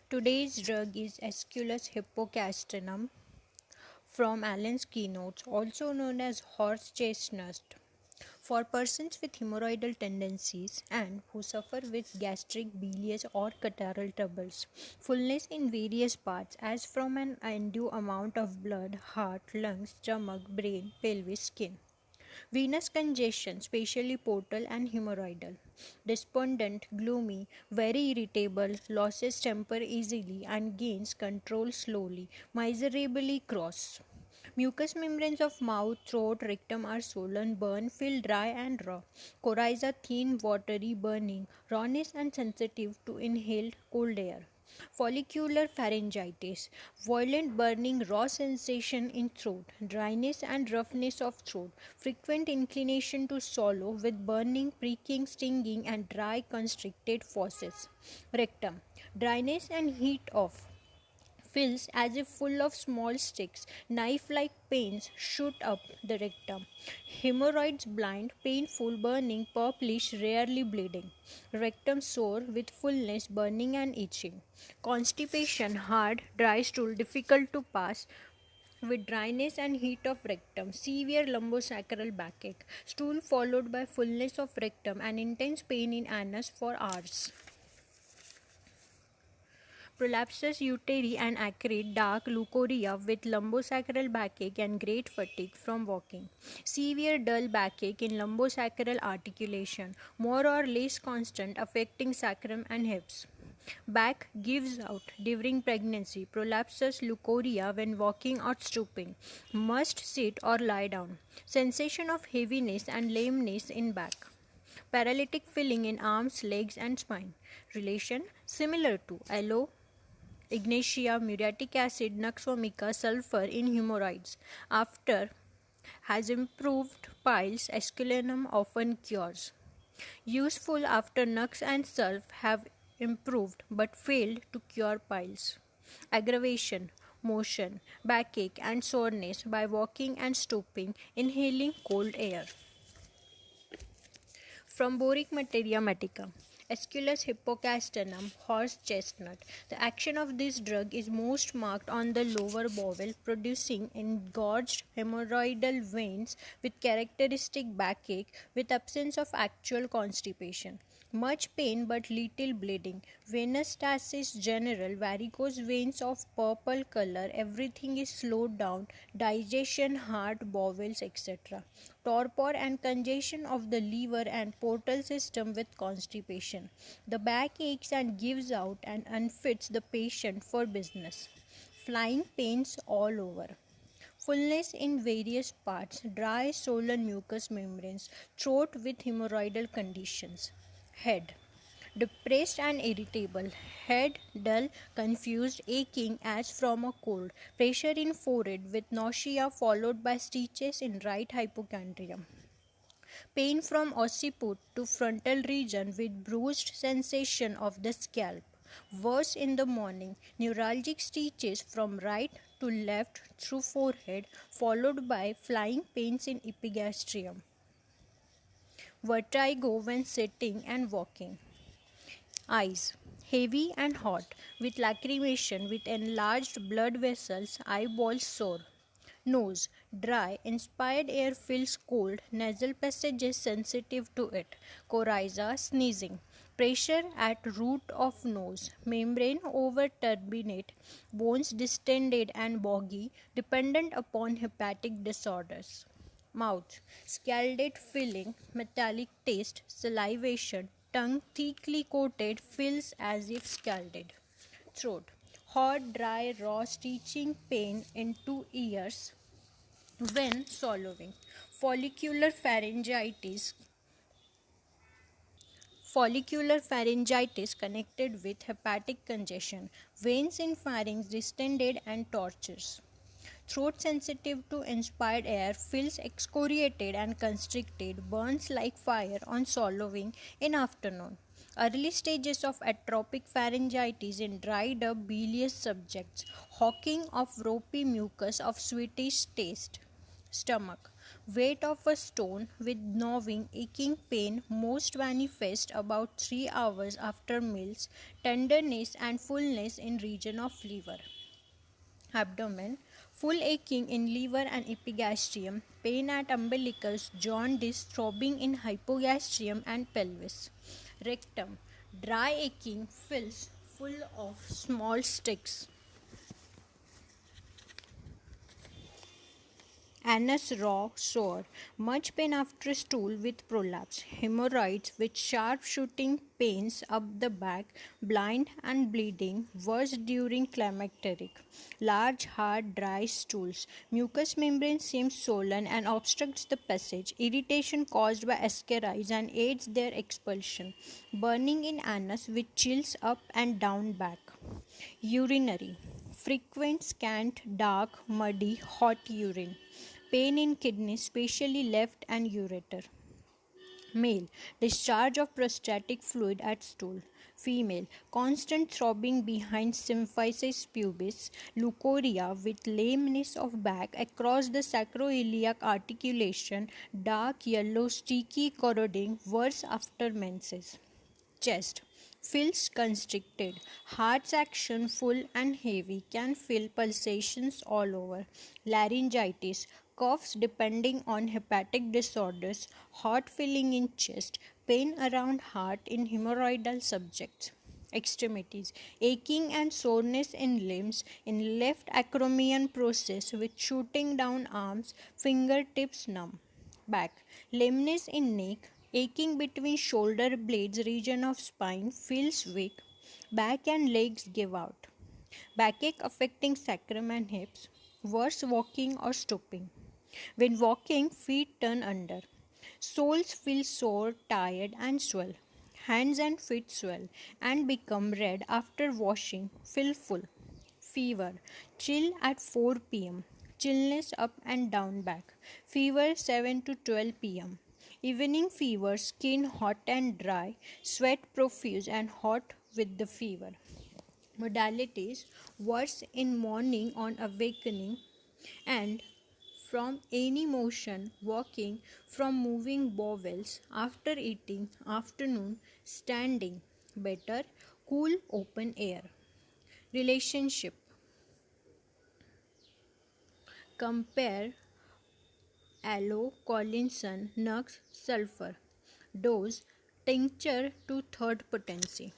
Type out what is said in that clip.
Today's drug is Aesculus Hippocastanum from Allen's keynotes, also known as horse chestnut, for persons with hemorrhoidal tendencies and who suffer with gastric, bilious, or catarrhal troubles. Fullness in various parts, as from an undue amount of blood, heart, lungs, stomach, brain, pelvis, skin. Venous congestion, especially portal and hemorrhoidal. Despondent, gloomy, very irritable, loses temper easily and gains control slowly, miserably cross. Mucous membranes of mouth, throat, rectum are swollen, burn, feel dry and raw. Coryza thin, watery, burning, rawness and sensitive to inhaled cold air. Follicular pharyngitis, violent burning, raw sensation in throat, dryness and roughness of throat, frequent inclination to swallow with burning, pricking, stinging and dry constricted fauces. Rectum, dryness and heat of feels as if full of small sticks. Knife-like pains shoot up the rectum. Hemorrhoids blind, painful, burning, purplish, rarely bleeding. Rectum sore with fullness, burning and itching. Constipation, hard, dry stool, difficult to pass, with dryness and heat of rectum, severe lumbosacral backache, stool followed by fullness of rectum and intense pain in anus for hours. Prolapsus uteri and acrid dark leucorrhea with lumbosacral backache and great fatigue from walking. Severe dull backache in lumbosacral articulation, more or less constant, affecting sacrum and hips. Back gives out during pregnancy. Prolapsus leucorrhea when walking or stooping. Must sit or lie down. Sensation of heaviness and lameness in back. Paralytic feeling in arms, legs and spine. Relation similar to aloe, Ignatia, muriatic acid, nux vomica, sulfur in hemorrhoids. After has improved piles, esculenum often cures. Useful after nux and sulf have improved but failed to cure piles. Aggravation, motion, backache and soreness by walking and stooping, inhaling cold air. From Boericke Materia Medica. Aesculus hippocastanum, horse chestnut. The action of this drug is most marked on the lower bowel, producing engorged hemorrhoidal veins with characteristic backache with absence of actual constipation. Much pain but little bleeding. Venous stasis general, varicose veins of purple color, everything is slowed down, digestion, heart, bowels, etc. Torpor and congestion of the liver and portal system with constipation. The back aches and gives out and unfits the patient for business. Flying pains all over. Fullness in various parts, dry swollen mucous membranes, throat with hemorrhoidal conditions. Head. Depressed and irritable. Head dull, confused, aching as from a cold. Pressure in forehead with nausea followed by stitches in right hypochondrium. Pain from occiput to frontal region with bruised sensation of the scalp. Worse in the morning, neuralgic stitches from right to left through forehead followed by flying pains in epigastrium. Vertigo when sitting and walking. Eyes heavy and hot with lacrimation with enlarged blood vessels, eyeballs sore. Nose dry, inspired air feels cold, nasal passages sensitive to it. Coryza sneezing. Pressure at root of nose, membrane over turbinate, bones distended and boggy, dependent upon hepatic disorders. Mouth scalded feeling, metallic taste, salivation, tongue thickly coated, feels as if scalded. Throat hot, dry, raw, stitching pain in two ears when swallowing. Follicular pharyngitis. Follicular pharyngitis connected with hepatic congestion. Veins in pharynx distended and tortuous. Throat sensitive to inspired air, feels excoriated and constricted, burns like fire on swallowing in afternoon. Early stages of atrophic pharyngitis in dried up bilious subjects. Hawking of ropey mucus of sweetish taste. Stomach Weight of a stone with gnawing, aching pain most manifest about 3 hours after meals, tenderness and fullness in region of liver. Abdomen, full aching in liver and epigastrium, pain at umbilicus, jaundice, throbbing in hypogastrium and pelvis. Rectum, dry aching, fills full of small sticks. Anus raw, sore, much pain after stool with prolapse, hemorrhoids with sharp shooting pains up the back, blind and bleeding, worse during climacteric, large hard dry stools, mucous membrane seems swollen and obstructs the passage, irritation caused by ascaris and aids their expulsion, burning in anus with chills up and down back. Urinary, frequent scant, dark, muddy, hot urine. Pain in kidneys, especially left and ureter. Male, discharge of prostatic fluid at stool. Female, constant throbbing behind symphysis pubis, leukorrhea with lameness of back across the sacroiliac articulation, dark yellow sticky corroding, worse after menses. Chest, feels constricted. Heart's action full and heavy, can feel pulsations all over. Laryngitis, coughs depending on hepatic disorders, hot feeling in chest, pain around heart in hemorrhoidal subjects. Extremities, aching and soreness in limbs in left acromion process with shooting down arms, fingertips numb. Back, lameness in neck, aching between shoulder blades, region of spine, feels weak. Back and legs give out. Backache affecting sacrum and hips, worse walking or stooping. When walking, feet turn under. Soles feel sore, tired, and swell. Hands and feet swell and become red after washing, feel full. Fever, chill at 4 pm. Chillness up and down back. Fever 7 to 12 pm. Evening fever, skin hot and dry, sweat profuse and hot with the fever. Modalities, worse in morning on awakening and from any motion, walking, from moving bowels, after eating, afternoon, standing, better, cool open air. Relationship, compare aloe, collinson, nux, sulfur. Dose, tincture to third potency.